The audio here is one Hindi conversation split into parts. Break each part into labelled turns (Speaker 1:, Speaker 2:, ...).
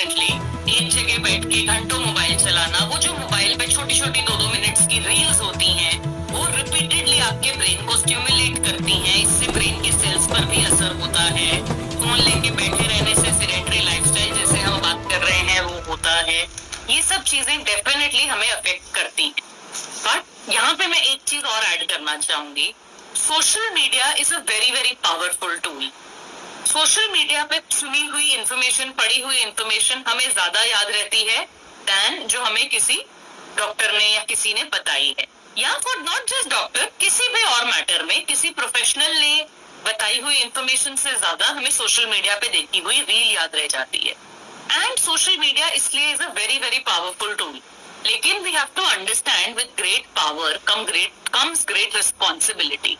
Speaker 1: डेफिनेटली एक जगह बैठ के घंटों मोबाइल चलाना, वो जो मोबाइल पे छोटी छोटी 2-2 मिनट्स की रील्स होती हैं, वो रिपीटेडली आपके ब्रेन को स्टिमुलेट करती हैं। इससे ब्रेन के सेल्स पर भी असर होता है। फोन लेके बैठे रहने से सेडेंटरी लाइफस्टाइल जैसे हम बात कर रहे हैं वो होता है। ये सब चीजें डेफिनेटली हमें अफेक्ट करती हैं। बट यहाँ पे मैं एक चीज और ऐड करना चाहूंगी। Social media is a very very powerful tool. Social media पे सुनी हुई इंफॉर्मेशन, पढ़ी हुई इंफॉर्मेशन हमें ज्यादा याद रहती है देन जो हमें किसी डॉक्टर ने या किसी ने बताई है, या फॉर नॉट जस्ट डॉक्टर, किसी भी और मैटर में किसी प्रोफेशनल ने बताई हुई इंफॉर्मेशन से ज्यादा हमें सोशल मीडिया पे देखी हुई रील याद रह जाती है। एंड सोशल मीडिया इसलिए is a very very powerful tool. लेकिन we have to understand with great power comes great responsibility.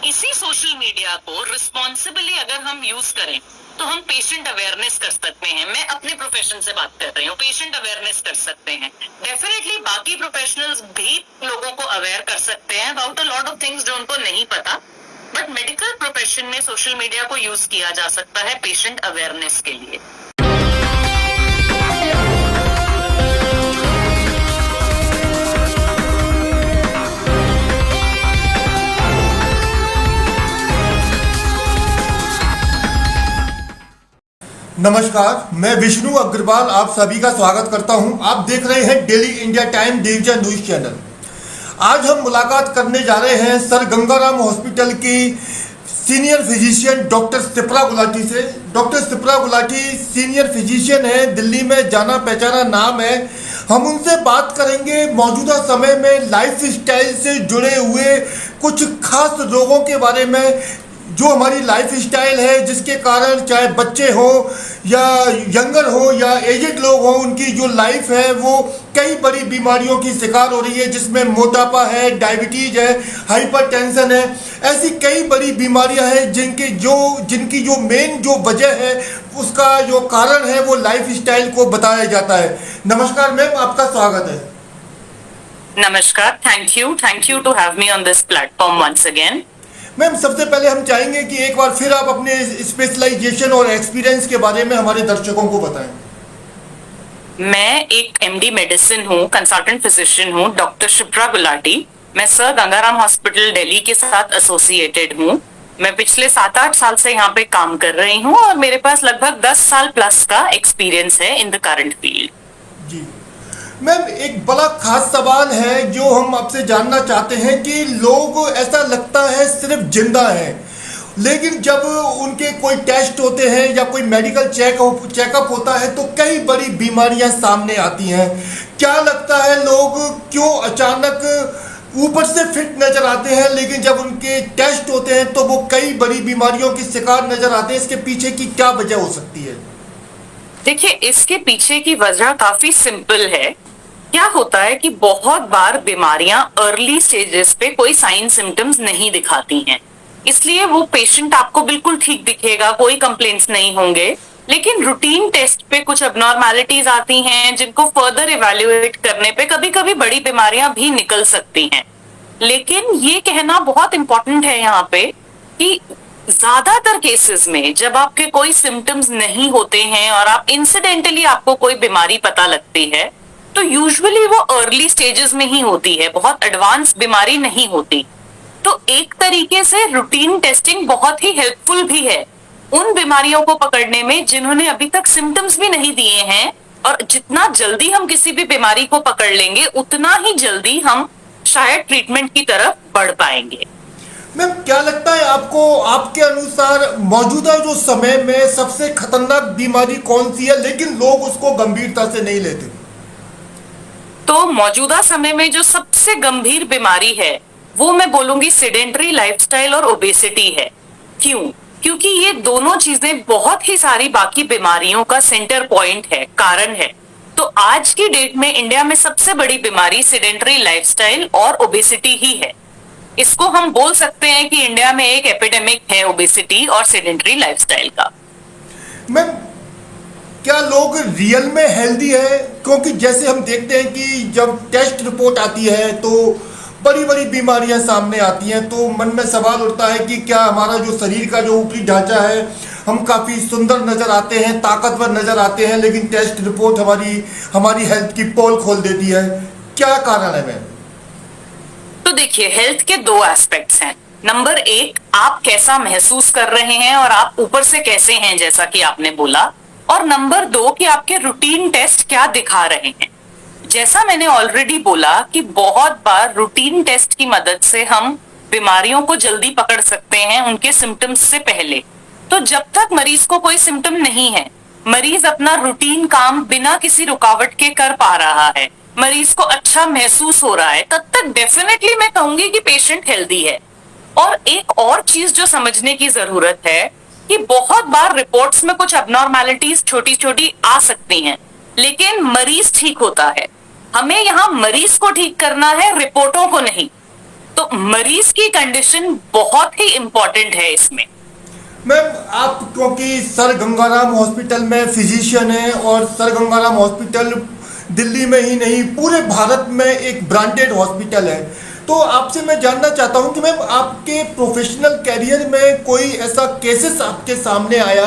Speaker 1: इसी सोशल मीडिया को रिस्पॉन्सिबली अगर हम यूज करें तो हम पेशेंट अवेयरनेस कर सकते हैं। मैं अपने प्रोफेशन से बात कर रही हूँ, पेशेंट अवेयरनेस कर सकते हैं। डेफिनेटली बाकी प्रोफेशनल्स भी लोगों को अवेयर कर सकते हैं about a lot of things जो उनको नहीं पता। बट मेडिकल प्रोफेशन में सोशल मीडिया को यूज किया जा सकता है पेशेंट अवेयरनेस के लिए।
Speaker 2: नमस्कार, मैं विष्णु अग्रवाल आप सभी का स्वागत करता हूं। आप देख रहे हैं daily India time division news channel. आज हम मुलाकात करने जा रहे हैं सर गंगाराम हॉस्पिटल की senior physician doctor Sipra Gulati से। Doctor Sipra Gulati senior physician है, दिल्ली में जाना पहचाना नाम है। हम उनसे बात करेंगे मौजूदा समय में लाइफ स्टाइल से जुड़े हुए कुछ खास रोगों के बारे में, जो हमारी लाइफ स्टाइल है जिसके कारण चाहे बच्चे हों या यंगर हो या एजेड लोग हों, उनकी जो लाइफ है वो कई बड़ी बीमारियों की शिकार हो रही है, जिसमें मोटापा है, डायबिटीज है, हाइपरटेंशन है। ऐसी कई बड़ी बीमारियां हैं जिनकी जो मेन जो वजह है, उसका जो कारण है वो लाइफ स्टाइल को बताया जाता है। नमस्कार मैम, आपका स्वागत है।
Speaker 1: नमस्कार, thank you to have me on this platform once again.
Speaker 2: Ma'am, सबसे पहले हम चाहेंगे कि एक बार फिर आप अपने स्पेशलाइजेशन और एक्सपीरियंस के बारे में हमारे दर्शकों को बताएं।
Speaker 1: मैं एक एमडी मेडिसिन हूँ, कंसल्टेंट फिजिशियन हूँ, डॉक्टर शिप्रा गुलाटी। मैं सर गंगाराम हॉस्पिटल दिल्ली के साथ एसोसिएटेड हूँ। मैं पिछले 7-8 साल से यहाँ पे काम कर रही हूँ और मेरे पास लगभग 10 साल प्लस का एक्सपीरियंस है इन द करंट फील्ड।
Speaker 2: जी मैम, एक बड़ा खास सवाल है जो हम आपसे जानना चाहते हैं कि लोग ऐसा लगता है सिर्फ जिंदा हैं, लेकिन जब उनके कोई टेस्ट होते हैं या कोई मेडिकल चेकअप होता है तो कई बड़ी बीमारियां सामने आती हैं। क्या लगता है लोग क्यों अचानक ऊपर से फिट नजर आते हैं, लेकिन जब उनके टेस्ट होते हैं तो वो कई बड़ी बीमारियों की शिकार नजर आते हैं? इसके पीछे की क्या वजह हो सकती है?
Speaker 1: देखिए, इसके पीछे की वजह काफी सिंपल है। क्या होता है कि बहुत बार बीमारियां अर्ली स्टेजेस पे कोई साइन सिम्टम्स नहीं दिखाती हैं, इसलिए वो पेशेंट आपको बिल्कुल ठीक दिखेगा, कोई कंप्लेंट्स नहीं होंगे, लेकिन रूटीन टेस्ट पे कुछ अबनॉर्मैलिटीज आती हैं जिनको फर्दर इवैल्यूएट करने पे कभी कभी बड़ी बीमारियां भी निकल सकती हैं। लेकिन ये कहना बहुत इंपॉर्टेंट है यहाँ पे कि ज्यादातर केसेस में जब आपके कोई सिम्टम्स नहीं होते हैं और आप इंसिडेंटली आपको कोई बीमारी पता लगती है तो यूजुअली वो अर्ली स्टेजेस में ही होती है, बहुत एडवांस बीमारी नहीं होती। तो एक तरीके से रूटीन टेस्टिंग बहुत ही हेल्पफुल भी है उन बीमारियों को पकड़ने में जिन्होंने अभी तक सिम्टम्स भी नहीं दिए हैं। और जितना जल्दी हम किसी भी बीमारी को पकड़ लेंगे उतना ही जल्दी हम शायद ट्रीटमेंट की तरफ बढ़ पाएंगे।
Speaker 2: मैम, क्या लगता है आपको, आपके अनुसार मौजूदा जो समय में सबसे खतरनाक बीमारी कौन सी है लेकिन लोग उसको गंभीरता से नहीं लेते?
Speaker 1: तो मौजूदा समय में जो सबसे गंभीर बीमारी है वो मैं बोलूंगी सेडेंटरी लाइफस्टाइल और ओबेसिटी है। क्यों? क्योंकि ये दोनों चीजें बहुत ही सारी बाकी बीमारियों का सेंटर पॉइंट है, कारण है। तो आज की डेट में इंडिया में सबसे बड़ी बीमारी सेडेंटरी लाइफस्टाइल और ओबेसिटी ही है। इसको हम बोल सकते हैं कि इंडिया में एक एपिडेमिक है ओबेसिटी और सेडेंटरी लाइफस्टाइल का।
Speaker 2: मैम, क्या लोग रियल में हेल्दी है? क्योंकि जैसे हम देखते हैं कि जब टेस्ट रिपोर्ट आती है तो बड़ी बड़ी बीमारियां सामने आती हैं, तो मन में सवाल उठता है कि क्या हमारा जो शरीर का जो ऊपरी ढांचा है हम काफ़ी सुंदर नज़र आते हैं, ताकतवर नज़र आते हैं, लेकिन टेस्ट रिपोर्ट हमारी हेल्थ की पोल खोल देती है। क्या कारण है मैम?
Speaker 1: तो देखिए, हेल्थ के दो एस्पेक्ट्स हैं। नंबर एक, आप कैसा महसूस कर रहे हैं और आप ऊपर से कैसे हैं, जैसा कि आपने बोला। और नंबर दो कि आपके रूटीन टेस्ट क्या दिखा रहे हैं। जैसा मैंने ऑलरेडी बोला कि बहुत बार रूटीन टेस्ट की मदद से हम बीमारियों को जल्दी पकड़ सकते हैं उनके सिम्टम्स से पहले। तो जब तक मरीज को कोई सिम्टम नहीं है, मरीज अपना रूटीन काम बिना किसी रुकावट के कर पा रहा है, मरीज को अच्छा महसूस हो रहा है, तब तक डेफिनेटली मैं कहूंगी कि पेशेंट हेल्दी है। और एक और चीज जो समझने की जरूरत है कि बहुत बार रिपोर्ट्स में कुछ अबनॉर्मैलिटीज छोटी छोटी आ सकती हैं, लेकिन मरीज ठीक होता है। हमें यहाँ मरीज को ठीक करना है, रिपोर्टों को नहीं। तो मरीज की कंडीशन बहुत ही इंपॉर्टेंट है इसमें।
Speaker 2: मैम, आप क्योंकि सर गंगाराम हॉस्पिटल में फिजिशियन हैं और सर गंगाराम हॉस्पिटल दिल्ली में ही नहीं पूरे भारत में एक ब्रांडेड हॉस्पिटल है, तो आपसे मैं जानना चाहता हूं कि मैम आपके प्रोफेशनल कैरियर में कोई ऐसा केसेस आपके सामने आया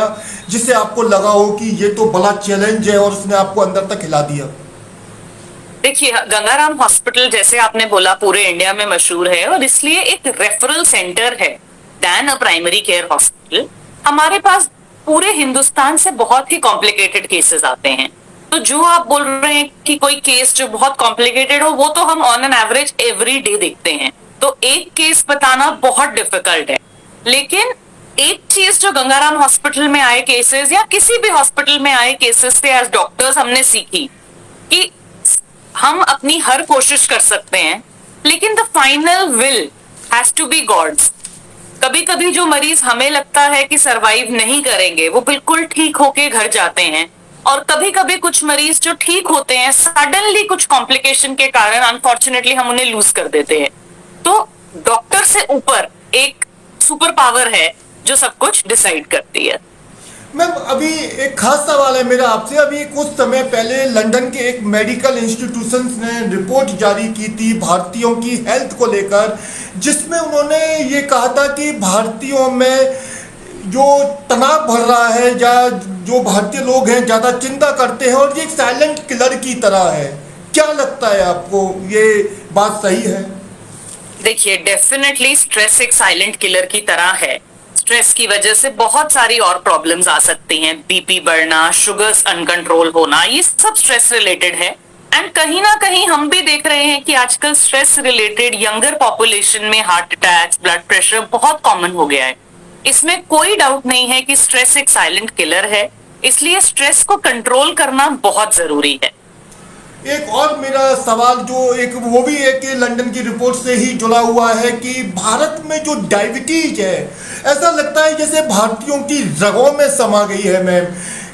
Speaker 2: जिससे आपको लगा हो कि ये तो बड़ा चैलेंज है और उसने आपको अंदर तक हिला दिया?
Speaker 1: देखिए, गंगाराम हॉस्पिटल जैसे आपने बोला पूरे इंडिया में मशहूर है और इसलिए एक रेफरल सेंटर है then a primary care hospital. हमारे पास पूरे हिंदुस्तान से बहुत ही कॉम्प्लिकेटेड केसेस आते हैं। तो जो आप बोल रहे हैं कि कोई केस जो बहुत कॉम्प्लिकेटेड हो, वो तो हम on an average every day देखते हैं। तो एक केस बताना बहुत डिफिकल्ट है। लेकिन एक चीज जो गंगाराम हॉस्पिटल में आए केसेस या किसी भी हॉस्पिटल में आए केसेस से एज डॉक्टर्स हमने सीखी कि हम अपनी हर कोशिश कर सकते हैं, लेकिन the final will has to be God's. कभी कभी जो मरीज हमें लगता है कि सरवाइव नहीं करेंगे, वो बिल्कुल ठीक होके घर जाते हैं। और कभी कभी कुछ मरीज जो ठीक होते हैं, सडनली कुछ कॉम्प्लिकेशन के कारण अनफॉर्चुनेटली हम उन्हें लूज कर देते हैं। तो डॉक्टर से ऊपर एक सुपर पावर है जो सब कुछ डिसाइड करती है।
Speaker 2: मैम, अभी एक खास सवाल है मेरा आपसे। अभी कुछ समय पहले लंदन के एक मेडिकल इंस्टीट्यूशंस ने रिपोर्ट जारी की थी भारतीयों की हेल्थ को लेकर, जिसमें उन्होंने ये कहा था कि भारतीयों में जो तनाव बढ़ रहा है या जो भारतीय लोग हैं ज़्यादा चिंता करते हैं और ये एक साइलेंट किलर की तरह है। क्या लगता है आपको, ये बात सही है?
Speaker 1: देखिए, डेफिनेटली स्ट्रेस एक साइलेंट किलर की तरह है। स्ट्रेस की वजह से बहुत सारी और प्रॉब्लम्स आ सकती हैं, बीपी बढ़ना, शुगर्स अनकंट्रोल होना, ये सब स्ट्रेस रिलेटेड है। एंड कहीं ना कहीं हम भी देख रहे हैं कि आजकल स्ट्रेस रिलेटेड यंगर पॉपुलेशन में हार्ट अटैक्स, ब्लड प्रेशर बहुत कॉमन हो गया है। इसमें कोई डाउट नहीं है कि स्ट्रेस एक साइलेंट किलर है, इसलिए स्ट्रेस को कंट्रोल करना बहुत जरूरी है।
Speaker 2: एक और मेरा सवाल जो एक वो भी है कि लंदन की रिपोर्ट से ही जुड़ा हुआ है कि भारत में जो डायबिटीज है, ऐसा लगता है जैसे भारतीयों की रगों में समा गई है मैम।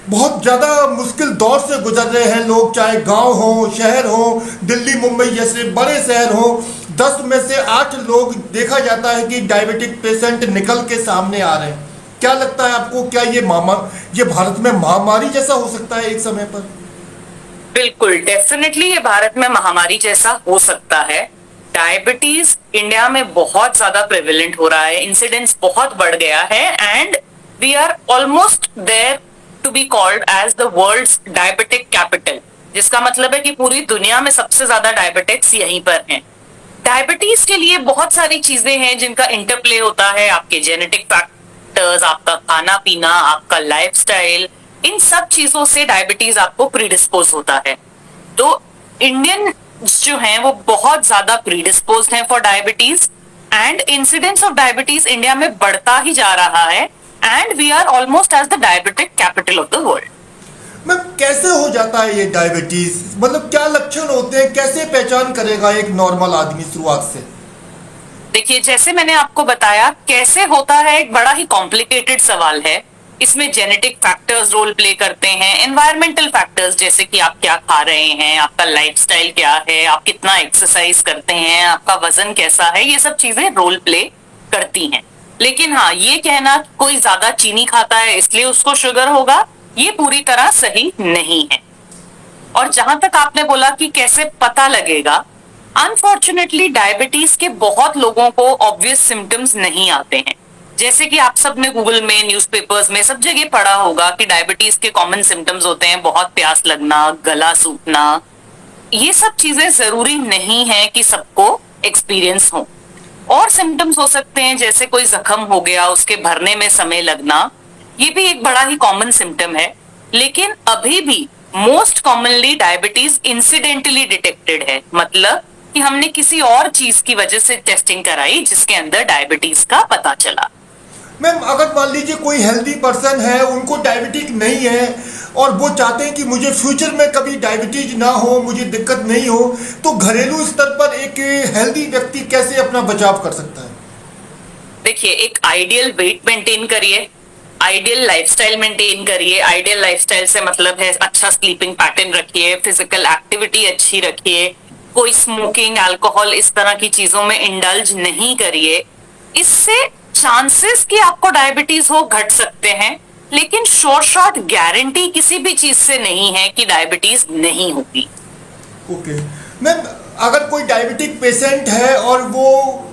Speaker 2: बहुत ज़्यादा मुश्किल दौर से गुजर रहे हैं लोग, चाहे गांव हो, शहर हो, दिल्ली मुंबई जैसे बड़े शहर हो। 10 में से 8 लोग देखा जाता है कि डायबिटिक पेशेंट निकल के सामने आ रहे हैं। क्या लगता है आपको, क्या ये भारत में महामारी जैसा हो सकता है एक समय पर?
Speaker 1: बिल्कुल, डेफिनेटली ये भारत में महामारी जैसा हो सकता है। डायबिटीज इंडिया में बहुत ज्यादा प्रेवलेंट हो रहा है, इंसिडेंस बहुत बढ़ गया है and we are almost there to be called as the world's diabetic capital, जिसका मतलब है कि पूरी दुनिया में सबसे ज्यादा डायबिटिक्स यहीं पर हैं। डायबिटीज के लिए बहुत सारी चीजें हैं जिनका इंटरप्ले होता है, आपके जेनेटिक फैक्टर्स, आपका खाना पीना, आपका लाइफस्टाइल, इन सब चीजों से डायबिटीज आपको प्रीडिस्पोज होता है। तो इंडियन जो हैं वो बहुत ज्यादा प्रीडिस्पोज हैं for diabetes and incidence of diabetes India में बढ़ता ही जा रहा है and we are almost as the diabetic capital of the world.
Speaker 2: Ma'am, कैसे हो जाता है ये डायबिटीज? मतलब क्या लक्षण होते हैं, कैसे पहचान करेगा एक नॉर्मल आदमी शुरुआत से?
Speaker 1: देखिए, जैसे मैंने आपको बताया कैसे होता है, एक बड़ा ही कॉम्प्लिकेटेड सवाल है। इसमें जेनेटिक फैक्टर्स रोल प्ले करते हैं, एनवायरमेंटल फैक्टर्स जैसे कि आप क्या खा रहे हैं, आपका लाइफस्टाइल क्या है, आप कितना एक्सरसाइज करते हैं, आपका वजन कैसा है, ये सब चीजें रोल प्ले करती हैं। लेकिन हाँ, ये कहना कोई ज्यादा चीनी खाता है इसलिए उसको शुगर होगा, ये पूरी तरह सही नहीं है। और जहां तक आपने बोला कि कैसे पता लगेगा, अनफॉर्चुनेटली डायबिटीज के बहुत लोगों को ऑब्वियस सिम्टम्स नहीं आते हैं। जैसे कि आप सब ने गूगल में, न्यूज़पेपर्स में, सब जगह पढ़ा होगा कि डायबिटीज के कॉमन सिम्टम्स होते हैं बहुत प्यास लगना, गला सूखना। ये सब चीजें जरूरी नहीं है कि सबको एक्सपीरियंस हो। और सिम्टम्स हो सकते हैं जैसे कोई जख्म हो गया, उसके भरने में समय लगना, ये भी एक बड़ा ही कॉमन सिम्टम है। लेकिन अभी भी most commonly diabetes incidentally detected है, मतलब कि हमने किसी और चीज की वजह से टेस्टिंग कराई जिसके अंदर डायबिटीज का पता चला।
Speaker 2: मैम, अगर मान लीजिए कोई हेल्दी पर्सन है, उनको डायबिटिक नहीं है और वो चाहते हैं कि मुझे फ्यूचर में कभी डायबिटीज ना हो, मुझे दिक्कत नहीं हो, तो घरेलू स्तर पर एक हेल्दी व्यक्ति कैसे अपना बचाव कर सकता है?
Speaker 1: देखिए, एक आइडियल वेट मेंटेन करिए, आइडियल लाइफस्टाइल मेंटेन करिए। आइडियल लाइफस्टाइल से मतलब है अच्छा स्लीपिंग पैटर्न रखिए, फिजिकल एक्टिविटी अच्छी रखिए, कोई स्मोकिंग, अल्कोहल इस तरह की चीजों में इंडल्ज नहीं करिए। इससे चांसेस कि आपको डायबिटीज हो घट सकते हैं, लेकिन शॉर्ट गारंटी किसी भी चीज से नहीं है कि डायबिटीज नहीं होगी।
Speaker 2: ओके मैम, अगर कोई डायबिटिक पेशेंट है और वो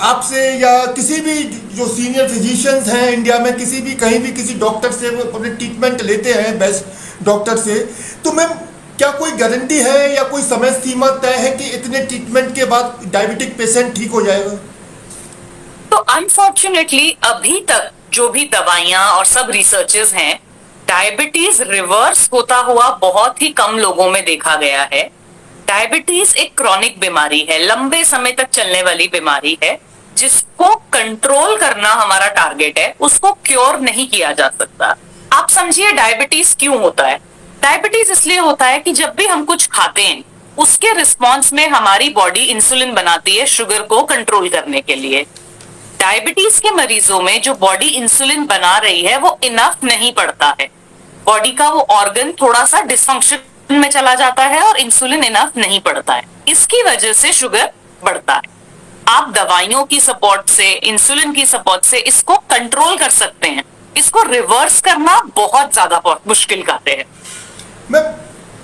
Speaker 2: आपसे या किसी भी जो सीनियर फिजिशियंस हैं इंडिया में, किसी भी कहीं भी किसी डॉक्टर से वो अपने ट्रीटमेंट लेते हैं, बेस्ट डॉक्टर से, तो मैम क्या कोई गारंटी है या कोई समय सीमा तय है कि इतने ट्रीटमेंट के बाद डायबिटिक पेशेंट ठीक हो जाएगा?
Speaker 1: तो अनफॉर्चुनेटली अभी तक जो भी दवाइयां और सब रिसर्चेस हैं, डायबिटीज रिवर्स होता हुआ बहुत ही कम लोगों में देखा गया है। डायबिटीज एक क्रॉनिक बीमारी है, लंबे समय तक चलने वाली बीमारी है, जिसको कंट्रोल करना हमारा टारगेट है, उसको क्योर नहीं किया जा सकता। आप समझिए डायबिटीज क्यों होता है। डायबिटीज इसलिए होता है कि जब भी हम कुछ खाते हैं, उसके रिस्पॉन्स में हमारी बॉडी इंसुलिन बनाती है शुगर को कंट्रोल करने के लिए। डायबिटीज के मरीजों में जो बॉडी इंसुलिन बना रही है वो इनफ नहीं पड़ता है, बॉडी का वो ऑर्गन थोड़ा सा डिसफंक्शन में चला जाता है और इंसुलिन इनफ नहीं पड़ता है, इसकी वजह से शुगर बढ़ता है। आप दवाइयों की सपोर्ट से, इंसुलिन की सपोर्ट से इसको कंट्रोल कर सकते हैं। इसको रिवर्स करना बहुत ज्यादा मुश्किल कार्य है।
Speaker 2: मैम,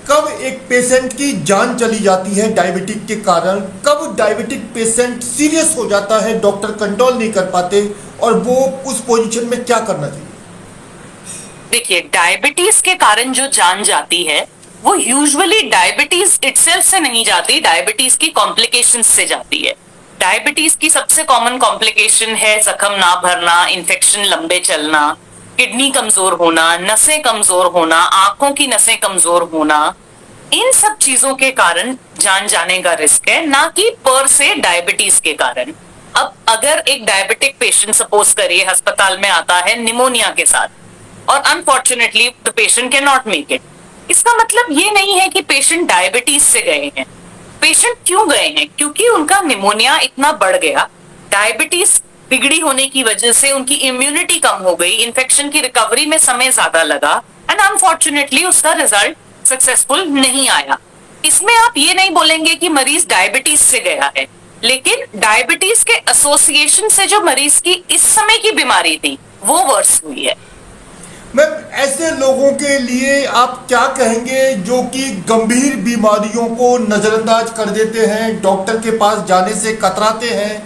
Speaker 2: कब एक पेशेंट की जान चली जाती है डायबिटिक के कारण? कब डायबिटिक पेशेंट सीरियस हो जाता है, डॉक्टर कंट्रोल नहीं कर पाते, और वो उस पोजीशन में क्या करना चाहिए?
Speaker 1: देखिए, डायबिटीज के कारण जो जान जाती है वो यूजुअली डायबिटीज इटसेल्फ से नहीं जाती, डायबिटीज की कॉम्प्लिकेशंस से जाती है। डायबिटीज की सबसे कॉमन कॉम्प्लिकेशन है जख्म ना भरना, इन्फेक्शन लंबे चलना, किडनी कमजोर होना, नसें कमजोर होना, आंखों की नसें कमजोर होना। इन सब चीजों के कारण जान जाने का रिस्क है, ना कि पर से डायबिटीज के कारण। अब अगर एक डायबिटिक पेशेंट सपोज करिए अस्पताल में आता है निमोनिया के साथ और unfortunately the patient can not make it, इसका मतलब ये नहीं है कि पेशेंट डायबिटीज से गए हैं। पेशेंट क्यों गए हैं? क्योंकि उनका निमोनिया इतना बढ़ गया, डायबिटीज बिगड़ी होने की वजह से उनकी इम्यूनिटी कम हो गई, इन्फेक्शन की रिकवरी में समय ज्यादा लगा एंड अनफॉर्चुनेटली उसका रिजल्ट सक्सेसफुल नहीं आया। इसमें आप ये नहीं बोलेंगे कि मरीज डायबिटीज से गया है, लेकिन डायबिटीज के एसोसिएशन से जो मरीज की इस समय की बीमारी थी वो वर्स हुई है।
Speaker 2: मैम, ऐसे लोगों के लिए आप क्या कहेंगे जो कि गंभीर बीमारियों को नजरअंदाज कर देते हैं, डॉक्टर के पास जाने से कतराते हैं?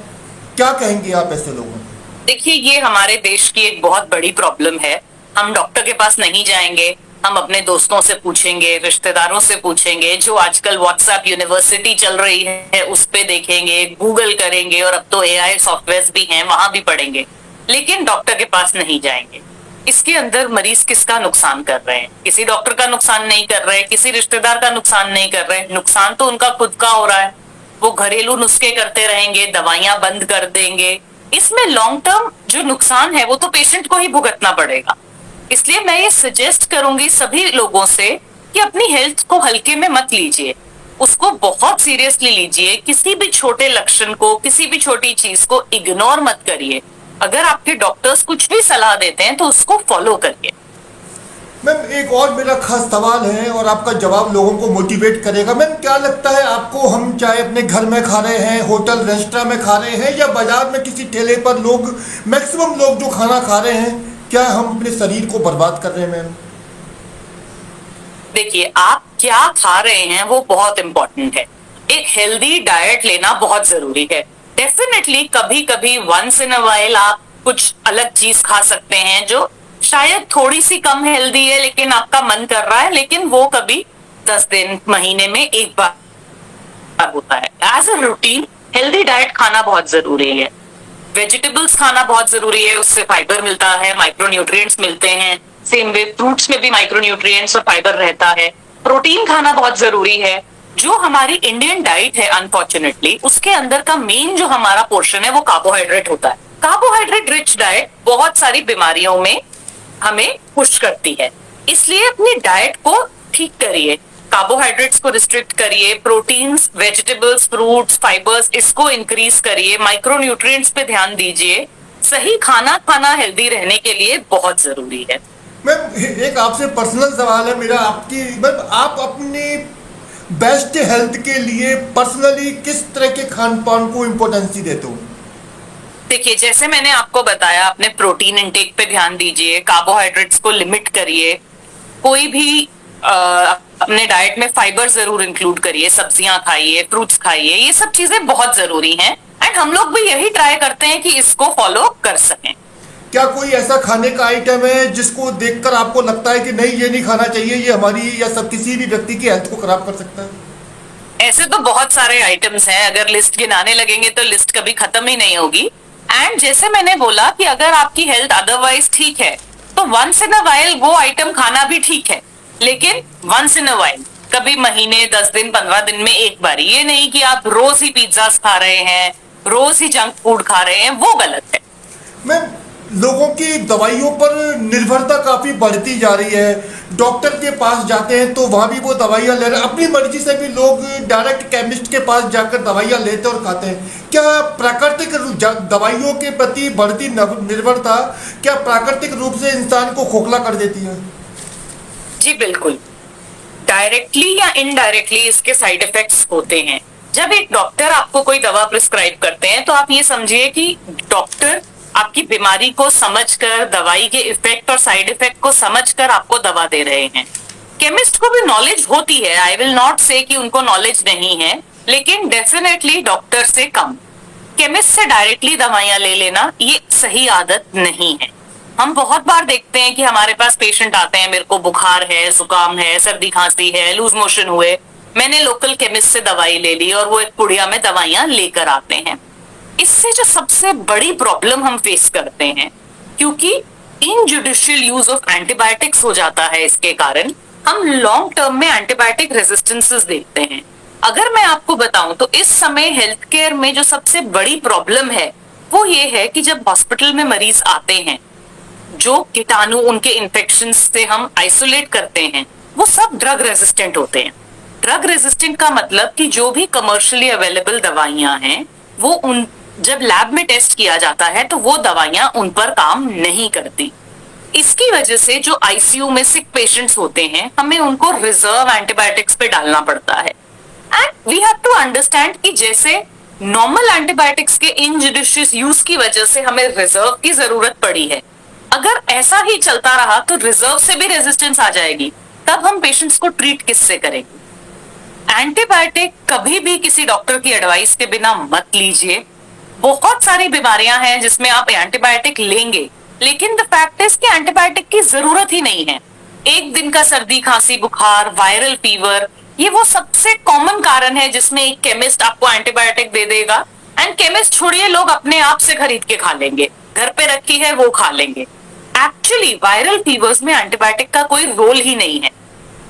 Speaker 2: क्या कहेंगे आप ऐसे लोगों को?
Speaker 1: देखिए, ये हमारे देश की एक बहुत बड़ी प्रॉब्लम है। हम डॉक्टर के पास नहीं जाएंगे, हम अपने दोस्तों से पूछेंगे, रिश्तेदारों से पूछेंगे, जो आजकल व्हाट्सएप यूनिवर्सिटी चल रही है उस पे देखेंगे, गूगल करेंगे, और अब तो एआई सॉफ्टवेयर भी हैं वहां भी पढ़ेंगे, लेकिन डॉक्टर के पास नहीं जाएंगे। इसके अंदर मरीज किसका नुकसान कर रहे हैं? किसी डॉक्टर का नुकसान नहीं कर रहे, किसी रिश्तेदार का नुकसान नहीं कर रहे, नुकसान तो उनका खुद का हो रहा है। वो घरेलू नुस्खे करते रहेंगे, दवाइयां बंद कर देंगे, इसमें लॉन्ग टर्म जो नुकसान है वो तो पेशेंट को ही भुगतना पड़ेगा। इसलिए मैं ये सजेस्ट करूंगी सभी लोगों से कि अपनी हेल्थ को हल्के में मत लीजिए, उसको बहुत सीरियसली लीजिए। किसी भी छोटे लक्षण को, किसी भी छोटी चीज को इग्नोर मत करिए। अगर आपके डॉक्टर्स कुछ भी सलाह देते हैं तो उसको फॉलो करिए।
Speaker 2: मैम, एक और मेरा खास सवाल है और आपका जवाब लोगों को मोटिवेट करेगा। मैम, क्या लगता है आपको, हम चाहे अपने घर में खा रहे हैं, होटल रेस्टोरेंट में खा रहे हैं, या बाजार में किसी ठेले पर लोग, मैक्सिमम लोग जो खाना खा रहे हैं, क्या हम अपने शरीर को बर्बाद कर रहे हैं? मैम
Speaker 1: देखिए, आप क्या खा रहे हैं वो बहुत इंपॉर्टेंट है। एक हेल्दी डाइट लेना बहुत जरूरी है। डेफिनेटली कभी कभी वंस इन अ वाइल आप कुछ अलग चीज खा सकते हैं जो शायद थोड़ी सी कम हेल्दी है, लेकिन आपका मन कर रहा है, लेकिन वो कभी 10 दिन महीने में एक बार होता है। As a routine healthy diet खाना बहुत जरूरी है। वेजिटेबल्स खाना बहुत जरूरी है, उससे फाइबर मिलता है, माइक्रोन्यूट्रिएंट्स मिलते हैं। सेम वे फ्रूट्स में भी माइक्रोन्यूट्रिएंट्स और फाइबर रहता है। प्रोटीन खाना बहुत जरूरी है। जो हमारी इंडियन डाइट है अनफॉर्चुनेटली, उसके अंदर का मेन जो हमारा पोर्शन है वो कार्बोहाइड्रेट होता है। कार्बोहाइड्रेट रिच डाइट बहुत सारी बीमारियों में हमें पुश करती है, इसलिए अपनी डाइट को ठीक करिए, कार्बोहाइड्रेट्स को रिस्ट्रिक्ट करिए, प्रोटीन्स, वेजिटेबल्स, फ्रूट्स, फाइबर्स इसको इंक्रीज करिए, माइक्रोन्यूट्रिएंट्स पे ध्यान दीजिए। सही खाना खाना हेल्दी रहने के लिए बहुत जरूरी है।
Speaker 2: मैम एक आपसे पर्सनल सवाल है मेरा, आपकी मैम आप अपनी बेस्ट हेल्थ के लिए पर्सनली किस तरह के खान पान को इम्पोर्टेंस देते हो?
Speaker 1: देखिए, जैसे मैंने आपको बताया, अपने प्रोटीन इंटेक पे ध्यान दीजिए, कार्बोहाइड्रेट्स को लिमिट करिए, कोई भी अपने डाइट में फाइबर जरूर इंक्लूड करिए, सब्जियां खाइए, फ्रूट्स खाइए, ये सब चीजें बहुत जरूरी हैं। एंड हम लोग भी यही ट्राई करते हैं कि इसको फॉलो कर सकें।
Speaker 2: क्या कोई ऐसा खाने का आइटम है जिसको देखकर आपको लगता है कि नहीं ये नहीं खाना चाहिए, ये हमारी या सब किसी भी व्यक्ति की हेल्थ को खराब कर सकता है?
Speaker 1: ऐसे तो बहुत सारे आइटम्स हैं, अगर लिस्ट गिनाने लगेंगे तो लिस्ट कभी खत्म ही नहीं होगी। एंड जैसे मैंने बोला कि अगर आपकी हेल्थ अदरवाइज ठीक है तो वंस इन अ वाइल वो आइटम खाना भी ठीक है, लेकिन वंस इन अ वाइल, कभी महीने, 10 दिन, 15 दिन में एक बार। ये नहीं कि आप रोज ही पिज्जास खा रहे हैं, रोज ही जंक फूड खा रहे हैं, वो गलत है।
Speaker 2: मैं लोगों की दवाइयों पर निर्भरता काफी बढ़ती जा रही है। डॉक्टर के पास जाते हैं तो वहां भी वो दवाइयां ले रहे हैं, अपनी मर्जी से भी लोग डायरेक्ट केमिस्ट के पास जाकर दवाइयां लेते और खाते हैं। क्या प्राकृतिक दवाइयों के प्रति बढ़ती निर्भरता क्या प्राकृतिक रूप से इंसान को खोखला कर देती है?
Speaker 1: जी बिल्कुल, डायरेक्टली या इनडायरेक्टली इसके साइड इफेक्ट्स होते हैं। जब एक डॉक्टर आपको कोई दवा प्रिस्क्राइब करते हैं तो आप ये समझिए कि डॉक्टर आपकी बीमारी को समझकर, दवाई के इफेक्ट और साइड इफेक्ट को समझकर आपको दवा दे रहे हैं। केमिस्ट को भी नॉलेज होती है, आई विल नॉट से कि उनको नॉलेज नहीं है, लेकिन डेफिनेटली डॉक्टर से कम। केमिस्ट से डायरेक्टली दवाइयां ले लेना ये सही आदत नहीं है। हम बहुत बार देखते हैं कि हमारे पास पेशेंट आते हैं, मेरे को बुखार है, जुकाम है, सर्दी खांसी है, लूज मोशन हुए, मैंने लोकल केमिस्ट से दवाई ले ली और वो एक पुड़िया में दवाइयां लेकर आते हैं। इससे जो सबसे बड़ी प्रॉब्लम हम फेस करते हैं, क्योंकि इनजुडिशियल यूज ऑफ एंटीबायोटिक्स हो जाता है, इसके कारण हम लॉन्ग टर्म में एंटीबायोटिक रेजिस्टेंसेस देखते हैं। अगर मैं आपको बताऊं तो इस समय हेल्थ केयर में जो सबसे बड़ी प्रॉब्लम है वो ये है कि जब हॉस्पिटल में मरीज आते हैं, जो कीटाणु उनके इन्फेक्शन से हम आइसोलेट करते हैं वो सब ड्रग रेजिस्टेंट होते हैं। ड्रग रेजिस्टेंट का मतलब कि जो भी कमर्शियली अवेलेबल दवाइयां हैं वो उन जब लैब में टेस्ट किया जाता है तो वो दवाइयां उन पर काम नहीं करती। इसकी वजह से जो आईसीयू में सिक पेशेंट्स होते हैं, हमें उनको रिजर्व एंटीबायोटिक्स पे डालना पड़ता है। And we have to understand कि जैसे नॉर्मल एंटीबायोटिक्स के इनजुडिशियस यूज की वजह से हमें रिजर्व की जरूरत पड़ी है, अगर ऐसा ही चलता रहा तो रिजर्व से भी रेजिस्टेंस आ जाएगी, तब हम पेशेंट्स को ट्रीट किससे करेंगे? एंटीबायोटिक कभी भी किसी डॉक्टर की एडवाइस के बिना मत लीजिए। बहुत सारी बीमारियां हैं जिसमें आप एंटीबायोटिक लेंगे, लेकिन द फैक्ट इज कि एंटीबायोटिक की जरूरत ही नहीं है। एक दिन का सर्दी खांसी बुखार, वायरल फीवर, ये वो सबसे कॉमन कारण है जिसमें एक केमिस्ट आपको एंटीबायोटिक दे देगा। एंड केमिस्ट छोड़िए, लोग अपने आप से खरीद के खा लेंगे, घर पे रखी है वो खा लेंगे। एक्चुअली वायरल फीवर्स में एंटीबायोटिक का कोई रोल ही नहीं है।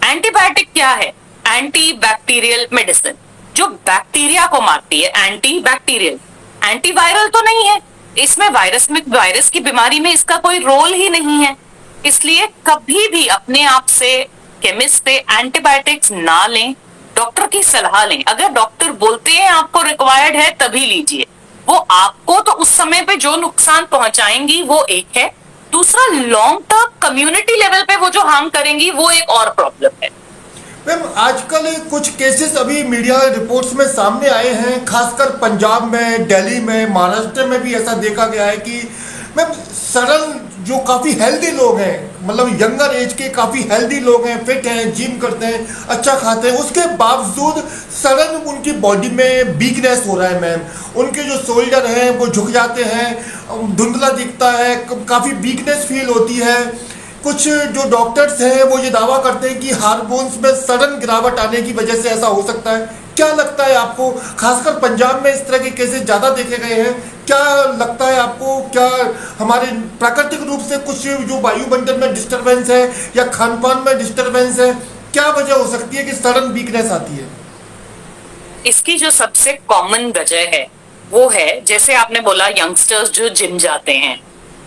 Speaker 1: एंटीबायोटिक क्या है? एंटी बैक्टीरियल मेडिसिन, जो बैक्टीरिया को मारती है। एंटी बैक्टीरियल, एंटीवायरल तो नहीं है। इसमें वायरस की बीमारी में इसका कोई रोल ही नहीं है। इसलिए कभी भी अपने आप से केमिस्ट से एंटीबायोटिक्स ना लें, डॉक्टर की सलाह लें। अगर डॉक्टर बोलते हैं आपको रिक्वायर्ड है तभी लीजिए। वो आपको तो उस समय पे जो नुकसान पहुंचाएंगी वो एक है, दूसरा लॉन्ग टर्म कम्युनिटी लेवल पे वो जो हार्म करेंगी वो एक और प्रॉब्लम है।
Speaker 2: मैम आजकल कुछ केसेस अभी मीडिया रिपोर्ट्स में सामने आए हैं, खासकर पंजाब में, दिल्ली में, महाराष्ट्र में भी ऐसा देखा गया है कि मैम सरल जो काफ़ी हेल्दी लोग हैं, मतलब यंगर एज के काफ़ी हेल्दी लोग हैं, फिट हैं, जिम करते हैं, अच्छा खाते हैं, उसके बावजूद सडन उनकी बॉडी में वीकनेस हो रहा है मैम। उनके जो शोल्डर हैं वो झुक जाते हैं, धुंधला दिखता है, काफ़ी वीकनेस फील होती है। कुछ जो डॉक्टर्स हैं वो ये दावा करते हैं कि हार्मोन्स में सडन गिरावट आने की वजह से ऐसा हो सकता है। क्या लगता है आपको, खासकर पंजाब में इस तरह के केसेस ज़्यादा देखे गए हैं? क्या लगता है आपको, क्या हमारे प्राकृतिक रूप से कुछ जो वायुमंडल में डिस्टरबेंस है या खान पान में डिस्टरबेंस है, क्या वजह हो सकती है कि सडन वीकनेस आती है?
Speaker 1: इसकी जो सबसे कॉमन वजह है वो है, जैसे आपने बोला, यंगस्टर्स जो जिम जाते हैं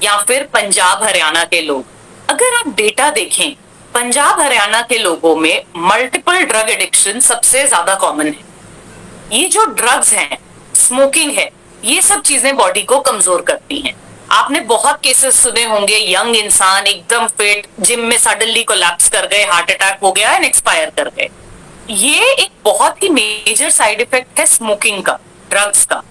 Speaker 1: या फिर पंजाब हरियाणा के लोग। अगर आप डेटा देखें, पंजाब हरियाणा के लोगों में मल्टीपल ड्रग एडिक्शन सबसे ज्यादा कॉमन है। ये जो ड्रग्स हैं, स्मोकिंग है, ये सब चीजें बॉडी को कमजोर करती हैं। आपने बहुत केसेस सुने होंगे, यंग इंसान एकदम फिट, जिम में सडनली कोलैप्स कर गए, हार्ट अटैक हो गया एंड एक्सपायर कर गए। ये एक बहुत ही मेजर साइड इफेक्ट है स्मोकिंग का, ड्रग्स का।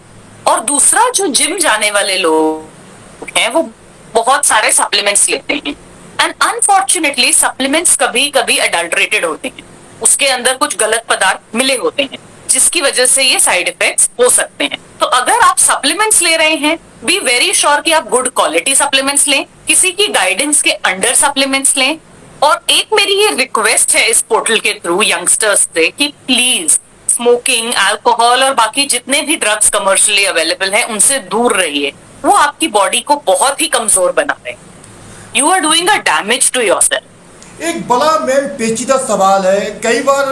Speaker 1: और दूसरा, जो जिम जाने वाले लोग हैं वो बहुत सारे सप्लीमेंट्स लेते हैं एंड अनफॉर्चुनेटली सप्लीमेंट्स कभी कभी अडल्टरेटेड होते हैं, उसके अंदर कुछ गलत पदार्थ मिले होते हैं जिसकी वजह से ये साइड इफेक्ट्स हो सकते हैं। तो अगर आप सप्लीमेंट्स ले रहे हैं, बी वेरी श्योर कि आप गुड क्वालिटी सप्लीमेंट्स लें, किसी की गाइडेंस के अंडर सप्लीमेंट्स लें। और एक मेरी ये रिक्वेस्ट है इस पोर्टल के थ्रू यंगस्टर्स से कि प्लीज स्मोकिंग, अल्कोहल और बाकी जितने भी ड्रग्स कमर्शियली अवेलेबल हैं उनसे दूर रहिए। वो आपकी बॉडी को बहुत ही कमजोर बना रहे हैं। You are doing a damage to yourself.
Speaker 2: एक बड़ा मैम पेचीदा सवाल है। कई बार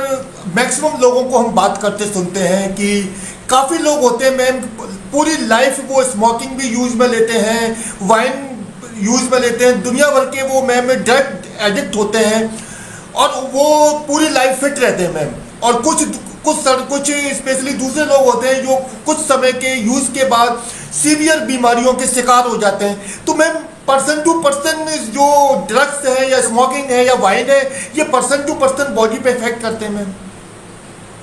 Speaker 2: मैक्सिमम लोगों को हम बात करते सुनते हैं कि काफ़ी लोग होते हैं मैम, पूरी लाइफ वो स्मोकिंग भी यूज में लेते हैं, वाइन यूज में लेते हैं, दुनिया भर के वो मैम ड्रग एडिक्ट होते हैं और वो पूरी लाइफ फिट रहते हैं मैम। और कुछ स्पेशली दूसरे लोग होते हैं जो कुछ समय के यूज के बाद सीवियर बीमारियों के शिकार हो जाते हैं। तो मैम पर्सन टू पर्सन जो ड्रग्स है या स्मोकिंग है या वाइन है, ये पर्सन टू पर्सन बॉडी पे इफेक्ट करते हैं मैम?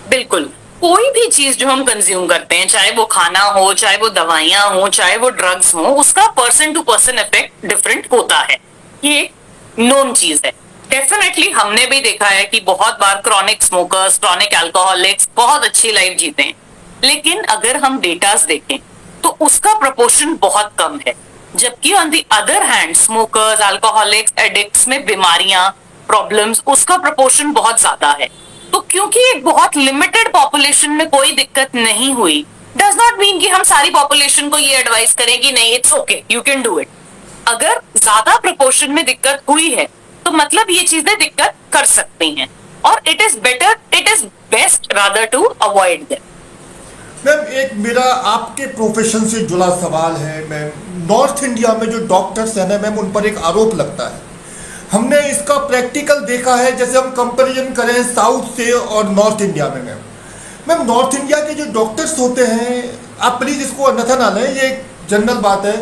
Speaker 1: बिल्कुल, कोई भी चीज जो हम कंज्यूम करते हैं, चाहे वो खाना हो, चाहे वो दवाइयां हो, चाहे वो ड्रग्स हो, उसका person to person effect different होता है। ये नोन चीज है। डेफिनेटली हमने भी देखा है कि बहुत बार क्रॉनिक स्मोकर्स, क्रॉनिक अल्कोहलिक्स बहुत अच्छी लाइफ जीते हैं, लेकिन अगर हम डेटास देखें तो उसका प्रोपोर्शन बहुत कम है। जबकि on the other hand smokers, alcoholics, addicts में बीमारियां, प्रॉब्लम्स, उसका प्रोपोर्शन बहुत ज्यादा है। तो क्योंकि एक बहुत लिमिटेड पॉपुलेशन में कोई दिक्कत नहीं हुई, डज नॉट मीन कि हम सारी पॉपुलेशन को ये एडवाइस करें कि नहीं, it's okay, you can do it. अगर ज्यादा प्रोपोर्शन में दिक्कत हुई है तो मतलब ये चीजें दिक्कत कर सकती हैं और it is best rather to avoid them.
Speaker 2: Ma'am एक मेरा आपके प्रोफेशन से जुड़ा सवाल है मैम। नॉर्थ इंडिया में जो डॉक्टर्स हैं ना मैम, उन पर एक आरोप लगता है, हमने इसका प्रैक्टिकल देखा है। जैसे हम कंपैरिजन करें साउथ से और नॉर्थ इंडिया में मैम नॉर्थ इंडिया के जो डॉक्टर्स होते हैं, आप प्लीज़ इसको अन्यथा ना लें, ये एक जनरल बात है,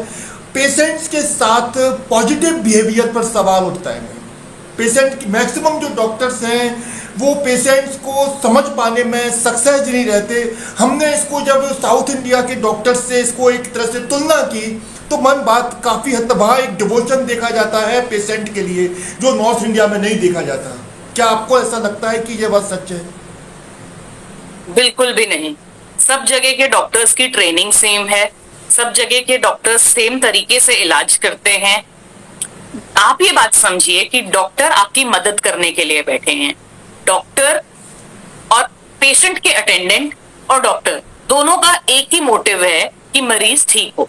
Speaker 2: पेशेंट्स के साथ पॉजिटिव बिहेवियर पर सवाल उठता है मैम। पेशेंट मैक्सिमम जो डॉक्टर्स हैं वो पेशेंट्स को समझ पाने में सक्सेस नहीं रहते। हमने इसको जब साउथ इंडिया के डॉक्टर्स से इसको एक तरह से तुलना की तो मन बात काफ़ी हद तक वहाँ एक डिवोशन देखा जाता है पेशेंट के लिए, जो नॉर्थ इंडिया में नहीं देखा जाता। क्या आपको ऐसा लगता है कि ये बात सच है?
Speaker 1: बिल्कुल भी नहीं। सब जगह के डॉक्टर्स की ट्रेनिंग सेम है, सब जगह के डॉक्टर्स सेम तरीके से इलाज करते हैं। आप ये बात समझिए कि डॉक्टर आपकी मदद करने के लिए बैठे हैं। डॉक्टर और पेशेंट के अटेंडेंट और डॉक्टर दोनों का एक ही मोटिव है कि मरीज ठीक हो।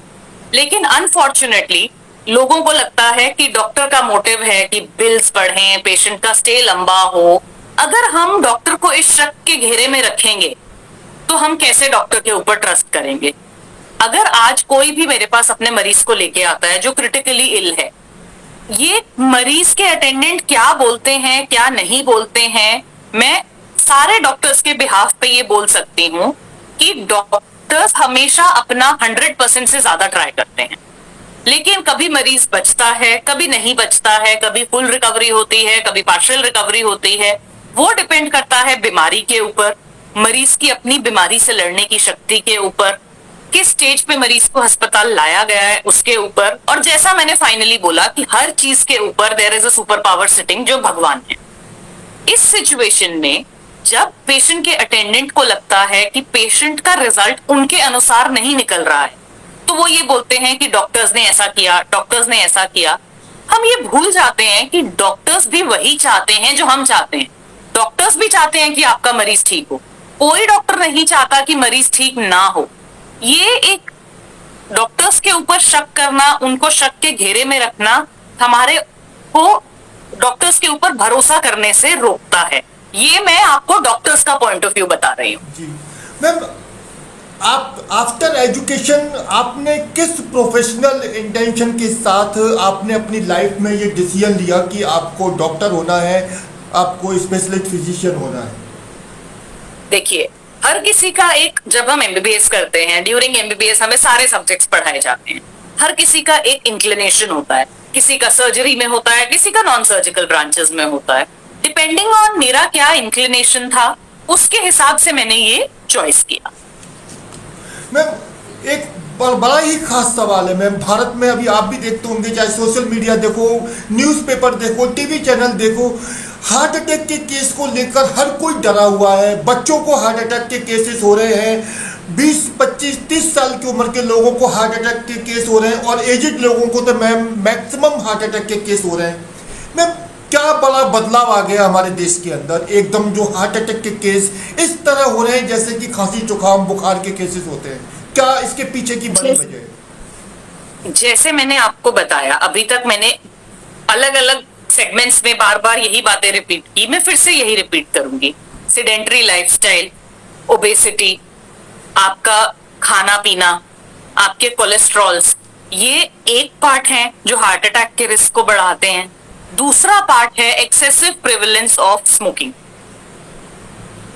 Speaker 1: लेकिन अनफॉर्चुनेटली लोगों को लगता है कि डॉक्टर का मोटिव है कि बिल्स बढ़ें, पेशेंट का स्टे लंबा हो। अगर हम डॉक्टर को इस शक के घेरे में रखेंगे तो हम कैसे डॉक्टर के ऊपर ट्रस्ट करेंगे? अगर आज कोई भी मेरे पास अपने मरीज को लेके आता है जो क्रिटिकली इल है, ये मरीज के अटेंडेंट क्या बोलते हैं, क्या नहीं बोलते हैं, मैं सारे डॉक्टर्स के बिहाफ पे ये बोल सकती हूँ कि डॉक्टर्स हमेशा अपना 100% से ज्यादा ट्राई करते हैं। लेकिन कभी मरीज बचता है, कभी नहीं बचता है, कभी फुल रिकवरी होती है, कभी पार्शियल रिकवरी होती है। वो डिपेंड करता है बीमारी के ऊपर, मरीज की अपनी बीमारी से लड़ने की शक्ति के ऊपर। किस स्टेज पे मरीज को अस्पताल लाया गया है उसके ऊपर, और जैसा मैंने फाइनली बोला कि हर चीज के ऊपर there is a super power sitting जो भगवान है। इस सिचुएशन में जब पेशेंट के अटेंडेंट को लगता है कि पेशेंट का रिजल्ट उनके अनुसार नहीं निकल रहा है, तो वो ये बोलते हैं कि डॉक्टर्स ने ऐसा किया, डॉक्टर्स ने ऐसा किया। हम ये भूल जाते हैं कि डॉक्टर्स भी वही चाहते हैं जो हम चाहते हैं। डॉक्टर्स भी चाहते हैं कि आपका मरीज ठीक हो, कोई डॉक्टर नहीं चाहता कि मरीज ठीक ना हो। ये एक डॉक्टर्स के ऊपर शक करना, उनको शक के घेरे में रखना हमारे को डॉक्टर्स के ऊपर भरोसा करने से रोकता है। ये मैं आपको डॉक्टर्स का पॉइंट ऑफ व्यू बता रही हूँ।
Speaker 2: जी मैम, आप आफ्टर एजुकेशन आपने किस प्रोफेशनल इंटेंशन के साथ आपने अपनी लाइफ में ये डिसीजन लिया कि आपको डॉक्टर होना है, आपको स्पेशलिस्ट फिजिशियन होना है?
Speaker 1: देखिए, हर किसी का एक, जब हम एमबीबीएस करते हैं, ड्यूरिंग एमबीबीएस हमें सारे सब्जेक्ट्स पढ़ाए जाते हैं। हर किसी का एक इंक्लिनेशन होता है, किसी का सर्जरी में होता है, किसी का नॉन सर्जिकल ब्रांचेस में होता है। डिपेंडिंग ऑन मेरा क्या इंक्लिनेशन था, उसके हिसाब से मैंने ये चॉइस किया।
Speaker 2: मैम एक बड़ा ही खास सवाल है मैम, भारत में अभी आप भी देखते होंगे, चाहे सोशल मीडिया देखो, न्यूज़पेपर देखो, टीवी चैनल देखो, हार्ट अटैक के केस को लेकर हर कोई डरा हुआ है। बच्चों को हार्ट अटैक के केसेस हो रहे हैं, 20, 25, 30 साल की उम्र के लोगों को हार्ट अटैक के केस हो रहे हैं, और एजिड लोगों को तो मैम मैक्सिमम हार्ट अटैक के केस हो रहे हैं। मैम क्या बड़ा बदलाव आ गया हमारे देश के अंदर, एकदम जो हार्ट अटैक के केस इस तरह हो रहे हैं जैसे कि खांसी जुकाम बुखार के केसेस होते हैं, क्या इसके पीछे की बड़ी वजह है?
Speaker 1: जैसे मैंने आपको बताया, अभी तक मैंने अलग अलग सेगमेंट्स में बार बार यही बातें रिपीट की, मैं फिर से यही रिपीट करूंगी। सेडेंटरी लाइफस्टाइल, ओबेसिटी, आपका खाना पीना, आपके कोलेस्ट्रॉल्स, ये एक पार्ट है जो हार्ट अटैक के रिस्क को बढ़ाते हैं। दूसरा पार्ट है excessive prevalence of smoking.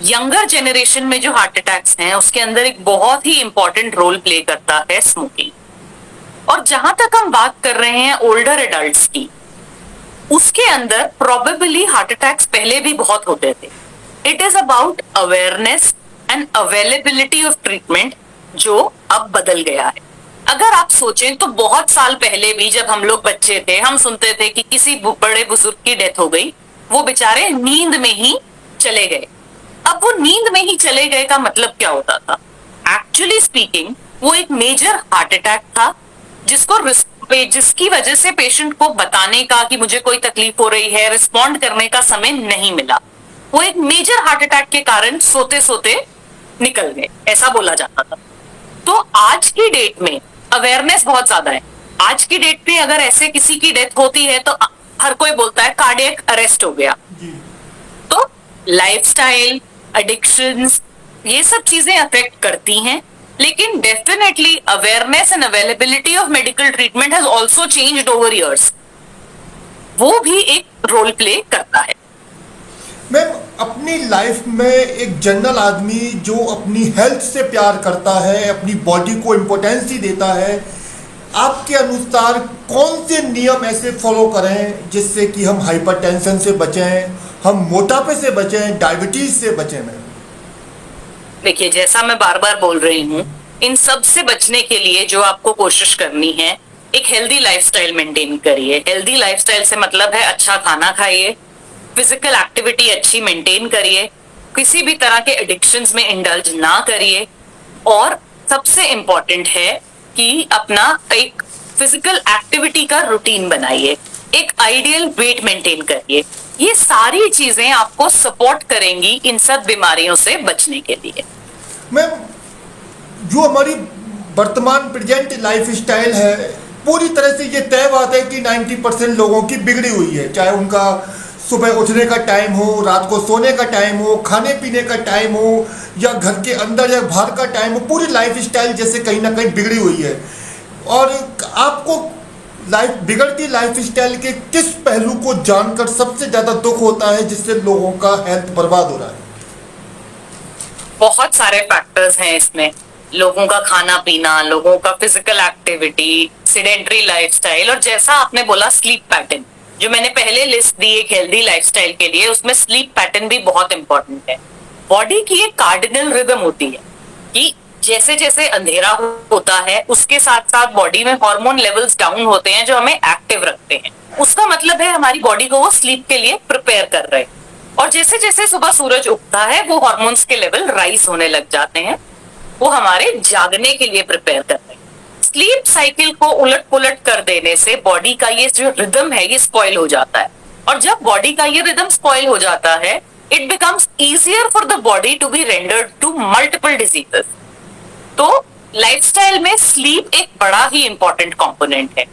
Speaker 1: Younger generation में जो हार्ट अटैक्स हैं उसके अंदर एक बहुत ही इंपॉर्टेंट रोल प्ले करता है स्मोकिंग। और जहां तक हम बात कर रहे हैं ओल्डर एडल्ट्स की, उसके अंदर प्रोबेबली हार्ट अटैक्स पहले भी बहुत होते थे। It is about awareness and availability of treatment जो अब बदल गया है। अगर आप सोचें तो बहुत साल पहले भी जब हम लोग बच्चे थे, हम सुनते थे कि किसी बड़े बुजुर्ग की डेथ हो गई, वो बेचारे नींद में ही चले गए। अब वो नींद में ही चले गए का मतलब क्या होता था? एक्चुअली स्पीकिंग वो एक मेजर हार्ट अटैक था जिसकी वजह से पेशेंट को बताने का कि मुझे कोई तकलीफ हो रही है, रिस्पॉन्ड करने का समय नहीं मिला। वो एक मेजर हार्ट अटैक के कारण सोते सोते निकल गए, ऐसा बोला जाता था। तो आज की डेट में अवेयरनेस बहुत ज्यादा है। आज की डेट में अगर ऐसे किसी की डेथ होती है तो हर कोई बोलता है कार्डियक अरेस्ट हो गया। तो लाइफस्टाइल, एडिक्शंस, ये सब चीजें अफेक्ट करती हैं, लेकिन definitely awareness and availability of medical treatment has also changed over years. वो भी एक रोल प्ले करता है।
Speaker 2: मैम अपनी लाइफ में एक जनरल आदमी जो अपनी हेल्थ से प्यार करता है, अपनी बॉडी को इम्पोर्टेंस ही देता है, आपके अनुसार कौन से नियम ऐसे फॉलो करें जिससे कि हम हाइपरटेंशन से बचें, हम मोटापे से बचें, डायबिटीज से बचें? मैम
Speaker 1: देखिए, जैसा मैं बार बार बोल रही हूँ, इन सब से बचने के लिए जो आपको कोशिश करनी है, एक हेल्दी लाइफस्टाइल मेंटेन करिए। हेल्दी लाइफस्टाइल से मतलब है अच्छा खाना खाइए, फिजिकल एक्टिविटी अच्छी मेंटेन करिए, किसी भी तरह के एडिक्शंस में इंडल्ज ना करिए, और सबसे इंपॉर्टेंट है कि अपना एक फिजिकल एक्टिविटी का रूटीन बनाइए, एक आइडियल वेट मेंटेन करिए। ये सारी चीजें आपको सपोर्ट करेंगी इन सब बीमारियों से बचने के लिए।
Speaker 2: मैम जो हमारी वर्तमान प्रेजेंट लाइफ स्टाइल है, पूरी तरह से ये तय बात है कि 90% लोगों की बिगड़ी हुई है, चाहे उनका सुबह उठने का टाइम हो, रात को सोने का टाइम हो, खाने पीने का टाइम हो, या घर के अंदर या बाहर का टाइम हो, पूरी लाइफ स्टाइल जैसे कहीं ना कहीं बिगड़ी हुई है। और आपको बिगड़ती लाइफ स्टाइल के किस पहलू को जानकर सबसे ज्यादा दुख होता है जिससे लोगों का हेल्थ बर्बाद हो रहा है?
Speaker 1: बहुत सारे फैक्टर्स हैं इसमें, लोगों का खाना पीना, लोगों का फिजिकल एक्टिविटी, सेडेंटरी लाइफस्टाइल, और जैसा आपने बोला स्लीप पैटर्न, जो मैंने पहले लिस्ट दी एक हेल्दी लाइफस्टाइल के लिए, उसमें स्लीप पैटर्न भी बहुत इंपॉर्टेंट है। बॉडी की एक कार्डिनल रिदम होती है कि जैसे जैसे अंधेरा होता है उसके साथ साथ बॉडी में हार्मोन लेवल्स डाउन होते हैं जो हमें एक्टिव रखते हैं। उसका मतलब है हमारी बॉडी को वो स्लीप के लिए प्रिपेयर कर रहे हैं। और जैसे जैसे सुबह सूरज उगता है वो हार्मोन्स के लेवल राइज होने लग जाते हैं, वो हमारे जागने के लिए प्रिपेयर कर रहे हैं। स्लीप साइकिल को उलट पुलट कर देने से बॉडी का ये जो रिदम है ये स्पॉइल हो जाता है। और जब बॉडी का ये रिदम स्पॉइल हो जाता है, it becomes easier for the body to be rendered to multiple diseases. तो लाइफस्टाइल में स्लीप एक बड़ा ही इंपॉर्टेंट कंपोनेंट है।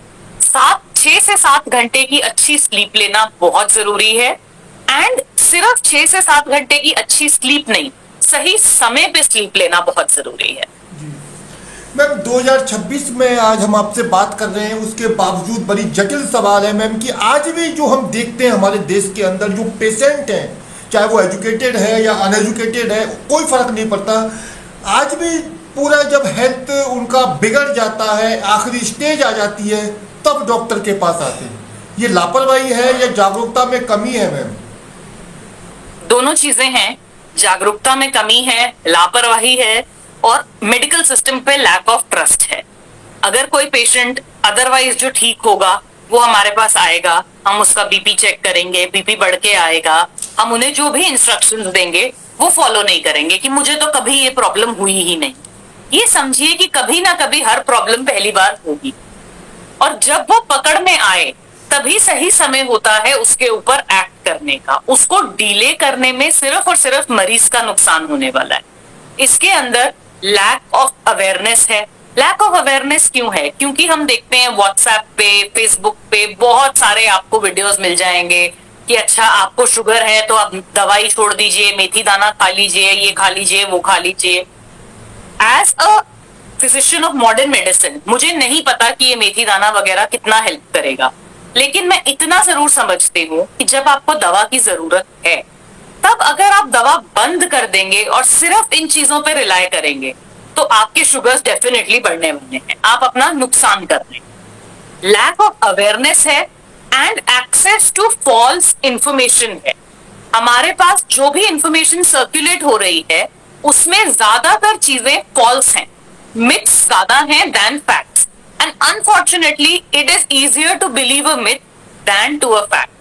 Speaker 1: 6 से 7 घंटे की अच्छी स्लीप लेना बहुत जरूरी है। एंड सिर्फ 6 से 7 घंटे की अच्छी स्लीप नहीं, सही समय पे स्लीप लेना बहुत जरूरी है।
Speaker 2: मैम 2026 में आज हम आपसे बात कर रहे हैं, उसके बावजूद बड़ी जटिल सवाल है मैम कि आज भी जो हम देखते हैं हमारे देश के अंदर जो पेशेंट हैं, चाहे वो एजुकेटेड है या अनएजुकेटेड है, कोई फर्क नहीं पड़ता, आज भी पूरा जब हेल्थ उनका बिगड़ जाता है, आखिरी स्टेज आ जाती है, तब डॉक्टर के पास आते हैं। ये लापरवाही है या जागरूकता में कमी है मैम?
Speaker 1: दोनों चीजें हैं। जागरूकता में कमी है, लापरवाही है, और मेडिकल सिस्टम पे लैक ऑफ ट्रस्ट है। अगर कोई पेशेंट अदरवाइज जो ठीक होगा वो हमारे पास आएगा, हम उसका बीपी चेक करेंगे, बीपी बढ़ के आएगा, हम उन्हें जो भी इंस्ट्रक्शंस देंगे वो फॉलो नहीं करेंगे कि मुझे तो कभी ये प्रॉब्लम हुई ही नहीं। ये समझिए कि कभी ना कभी हर प्रॉब्लम पहली बार होगी, और जब वो पकड़ में आए तभी सही समय होता है उसके ऊपर एक्ट करने का। उसको डिले करने में सिर्फ और सिर्फ मरीज का नुकसान होने वाला है। इसके अंदर लैक ऑफ अवेयरनेस है। लैक ऑफ अवेयरनेस क्यों है? क्योंकि हम देखते हैं व्हाट्सएप पे, फेसबुक पे बहुत सारे आपको वीडियोस मिल जाएंगे कि अच्छा आपको शुगर है तो आप दवाई छोड़ दीजिए, मेथी दाना खा लीजिए, ये खा लीजिए, वो खा लीजिए। As a physician of modern medicine मुझे नहीं पता कि ये मेथी दाना वगैरह कितना हेल्प करेगा, लेकिन मैं इतना जरूर समझती हूँ कि जब आपको दवा की जरूरत है तब अगर आप दवा बंद कर देंगे और सिर्फ इन चीजों पे रिलाय करेंगे तो आपके शुगर्स डेफिनेटली बढ़ने वाले हैं, आप अपना नुकसान कर रहे हैं। लैक ऑफ अवेयरनेस है and access to false information है। हमारे पास जो भी इंफॉर्मेशन सर्कुलेट हो रही है उसमें ज्यादातर चीजें फॉल्स हैं, मिथ्स ज्यादा हैं than facts, and unfortunately it is easier to believe a myth than to a fact.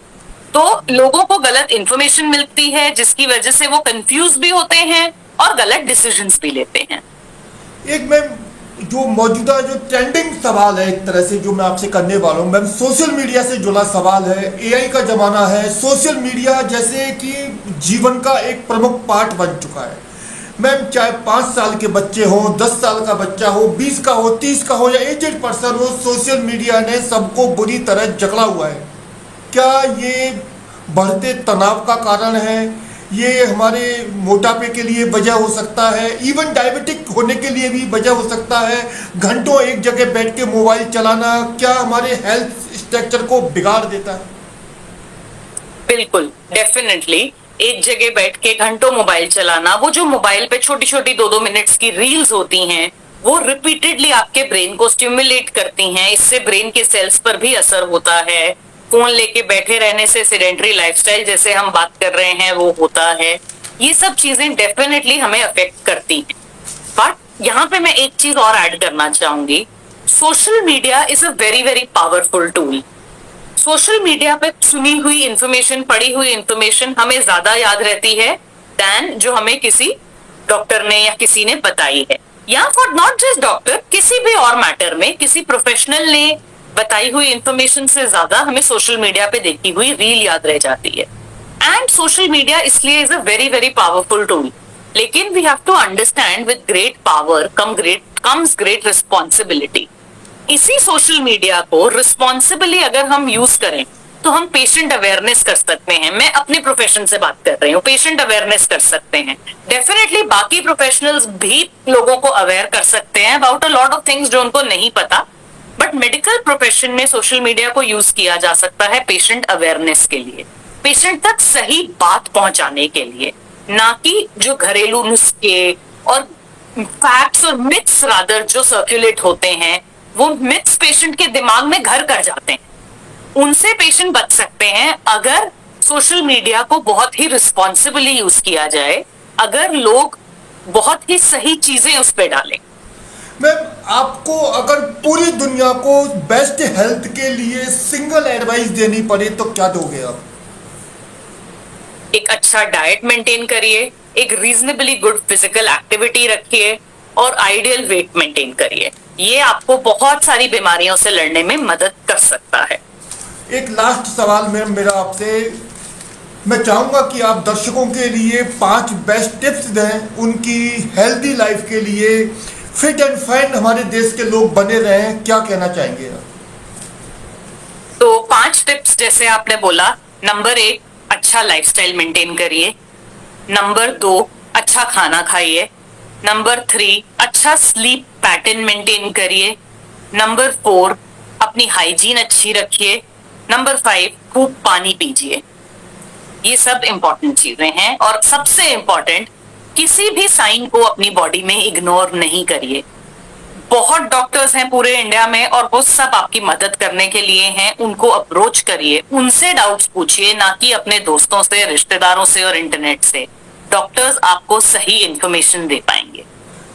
Speaker 1: तो लोगों को गलत इंफॉर्मेशन मिलती है जिसकी वजह से वो कंफ्यूज भी होते हैं और गलत डिसीजंस भी लेते हैं।
Speaker 2: एक मैम जो मौजूदा जो ट्रेंडिंग सवाल है एक तरह से जो मैं आपसे करने वाला हूँ मैम, सोशल मीडिया से जुड़ा सवाल है। एआई का जमाना है, सोशल मीडिया जैसे कि जीवन का एक प्रमुख पार्ट बन चुका है मैम। चाहे 5 साल के बच्चे हों, 10 साल का बच्चा हो, 20 का हो, 30 का हो या एजेड पर्सन हो, सोशल मीडिया ने सबको बुरी तरह जकड़ा हुआ है। क्या ये बढ़ते तनाव का कारण है? ये हमारे मोटापे के लिए वजह हो सकता है, इवन डायबिटिक होने के लिए भी वजह हो सकता है। घंटों एक जगह बैठ के मोबाइल चलाना क्या हमारे हेल्थ स्ट्रक्चर को बिगाड़ देता है?
Speaker 1: बिल्कुल, डेफिनेटली एक जगह बैठ के घंटों मोबाइल चलाना, वो जो मोबाइल पे छोटी छोटी 2-2 मिनट्स की रील्स होती हैं वो रिपीटेडली आपके ब्रेन को स्टिमुलेट करती हैं। इससे ब्रेन के सेल्स पर भी असर होता है। फोन लेके बैठे रहने से सेडेंटरी लाइफस्टाइल जैसे हम बात कर रहे हैं वो होता है। ये सब चीजें डेफिनेटली हमें अफेक्ट करती हैं। बट यहाँ पे मैं एक चीज और ऐड करना चाहूंगी, social media is a very very powerful tool. Social media पे सुनी हुई इंफॉर्मेशन, पढ़ी हुई इंफॉर्मेशन हमें ज्यादा याद रहती है देन जो हमें किसी डॉक्टर ने या किसी ने बताई है, या फॉर नॉट जस्ट डॉक्टर, किसी भी और मैटर में किसी प्रोफेशनल ने बताई हुई इंफॉर्मेशन से ज्यादा हमें सोशल मीडिया पे देखी हुई रील याद रह जाती है। एंड सोशल मीडिया इसलिए is a very very powerful tool, लेकिन we have to understand with great power comes great responsibility. इसी सोशल मीडिया को रिस्पॉन्सिबली अगर हम यूज करें तो हम पेशेंट अवेयरनेस कर सकते हैं। मैं अपने प्रोफेशन से बात कर रही हूँ, पेशेंट अवेयरनेस कर सकते हैं। डेफिनेटली बाकी प्रोफेशनल्स भी लोगों को अवेयर कर सकते हैं about a lot of things जो उनको नहीं पता, बट मेडिकल प्रोफेशन में सोशल मीडिया को यूज किया जा सकता है पेशेंट अवेयरनेस के लिए, पेशेंट तक सही बात पहुंचाने के लिए, ना कि जो घरेलू नुस्खे और फैक्ट्स और मिथ्स रादर जो सर्कुलेट होते हैं वो मिथ्स पेशेंट के दिमाग में घर कर जाते हैं। उनसे पेशेंट बच सकते हैं अगर सोशल मीडिया को बहुत ही रिस्पॉन्सिबली यूज किया जाए। अगर लोग बहुत ही सही चीजें उस पे डालें।
Speaker 2: मैम, आपको अगर पूरी दुनिया को बेस्ट हेल्थ के लिए सिंगल एडवाइस देनी पड़े तो क्या दोगे आप?
Speaker 1: एक अच्छा डाइट मेंटेन करिए, एक रीजनेबली गुड फिजिकल एक्टिविटी रखिए और आइडियल वेट मेंटेन करिए। ये आपको बहुत सारी बीमारियों से लड़ने में मदद कर सकता है।
Speaker 2: एक लास्ट सवाल मैम मेरा आपसे, मैं चाहूंगा कि आप दर्शकों के लिए 5 बेस्ट टिप्स दें उनकी हेल्दी लाइफ के लिए, फिट एंड फाइन हमारे देश के लोग बने रहें। क्या कहना चाहेंगे आप?
Speaker 1: तो 5 टिप्स जैसे आपने बोला, नंबर 1 अच्छा लाइफस्टाइल मेंटेन करिए, नंबर 2 अच्छा खाना खाइए, नंबर 3 अच्छा स्लीप पैटर्न मेंटेन करिए, नंबर 4 अपनी हाइजीन अच्छी रखिए, नंबर 5 खूब पानी पीजिए। ये सब इंपॉर्टेंट चीजें हैं और सबसे इंपॉर्टेंट, किसी भी साइन को अपनी बॉडी में इग्नोर नहीं करिए। बहुत डॉक्टर्स हैं पूरे इंडिया में और वो सब आपकी मदद करने के लिए हैं। उनको अप्रोच करिए, उनसे डाउट्स पूछिए, ना कि अपने दोस्तों से, रिश्तेदारों से और इंटरनेट से। डॉक्टर्स आपको सही इंफॉर्मेशन दे पाएंगे।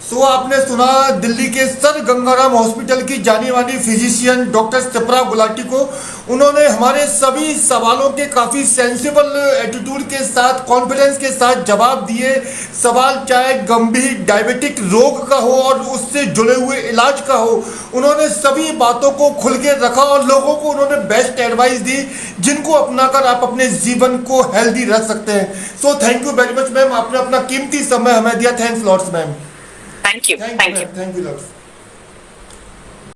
Speaker 2: तो आपने सुना दिल्ली के सर गंगाराम हॉस्पिटल की जानी मानी फिजिशियन डॉक्टर सिप्रा गुलाटी को। उन्होंने हमारे सभी सवालों के काफ़ी सेंसिबल एटीट्यूड के साथ, कॉन्फिडेंस के साथ जवाब दिए। सवाल चाहे गंभीर डायबिटिक रोग का हो और उससे जुड़े हुए इलाज का हो, उन्होंने सभी बातों को खुल के रखा और लोगों को उन्होंने बेस्ट एडवाइस दी जिनको अपनाकर आप अपने जीवन को हेल्दी रख सकते हैं। So thank you very much ma'am, आपने अपना कीमती समय हमें दिया। Thanks lots ma'am.
Speaker 1: Thank you.
Speaker 2: Thank you.